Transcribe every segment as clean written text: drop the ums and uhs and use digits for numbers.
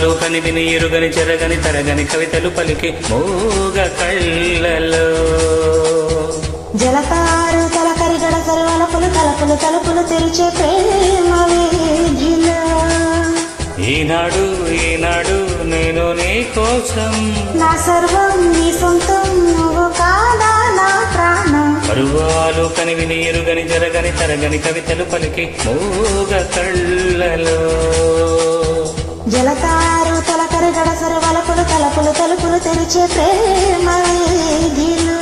పరువాలు కనివిని ఎరుగని చెరగని తరగని కవితలు పలికి మూగ కళ్ళలో జలతారు తలకరి గడసరి వలపులు తలుపులు తలుపులు తెరిచే ప్రేమ వీధిలో ఈనాడు ఈనాడు నేను నీ కోసం నా సర్వం నీ సొంతం నువ్వు కాదా నా ప్రాణం పరువాలు కనివిని ఎరుగని జరగని తరగని కవితలు పలికి మూగ కళ్ళలో జలతారు తలకరి గడసరి వలపులు తలుపులు తలుపులు తెరిచే ప్రేమ వీధిలో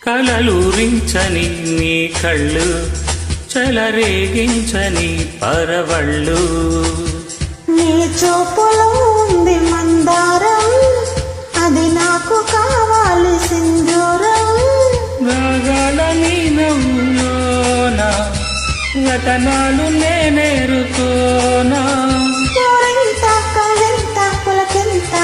కలలూరించని నీ కళ్ళు చలరేగించని పరవళ్ళు నీ చూపులో ఉంది మందారం అది నాకు కావాలి సింధూరం రాగాల నీ నవ్వులోన రతనాలు నేనేరుకోనా కోరింత కలెంత పులకెంత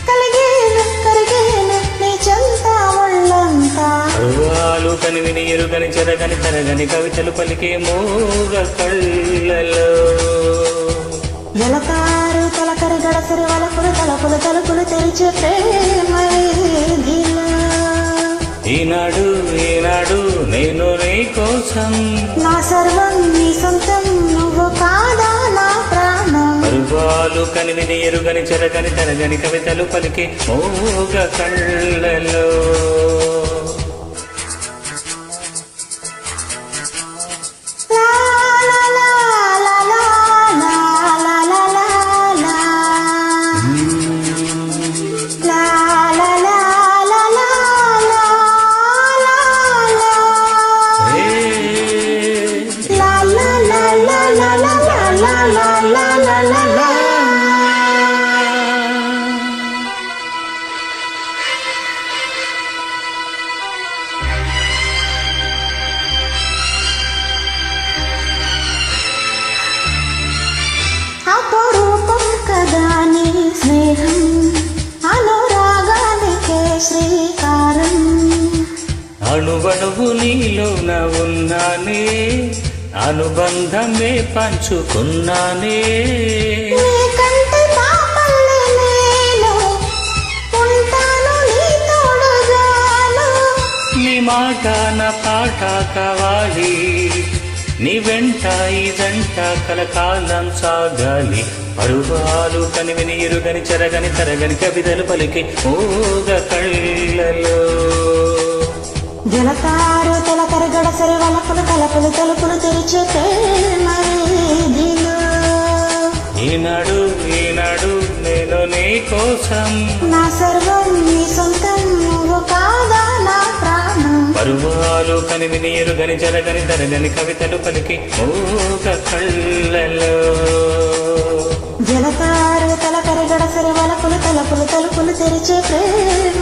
కలిగేను కరిగేను నీ చెంత ఒళ్ళంతా పరువాలు కనివిని ఎరుగని చెరగని తరగని కవితలు పలికే మూగ కళ్ళలో జలతారు తలకరి గడసరి వలపులు తలుపులు తలుపులు తెరిచే ప్రేమ వీధిలో ఈనాడు ఈనాడు నేను నీ కోసం నా సర్వం నీ సొంతం నువ్వు కాదా నా ప్రాణం పరువాలు కనివిని ఎరుగని చెరగని తరగని కవితలు పలికి మూగ కళ్ళలో అపరూపం కదా నీ స్నేహం అనురాగానికే శ్రీకారం అణువణువు నీలోన ఉన్నానే అనుబంధమే పంచుకున్నానే నీకంటే నా పల్లె నేను ఉంటాను నీ తోడుగాను నీ మాట నా పాట కావాలి నీ వెంట ఈ జంట కలకాలం సాగాలి పరువాలు కనివిని ఎరుగని చెరగని తరగని కవితలు పలికి మూగ కళ్ళలో జలతారు తలకరి గడసరి వలపులు తలుపులు తలుపులు తెరిచే ప్రేమ వీధిలో ఈనాడు ఈనాడు నేను నీ కోసం నా సర్వం నీ సొంతం నువ్వు కాదా నా ప్రాణం పరువాలు కనివిని ఎరుగని జరగని తరగని కవితలు పలికి మూగ కళ్ళలో జలతారు తలకరి గడసరి వలపులు తలుపులు తలుపులు తెరిచే ప్రేమ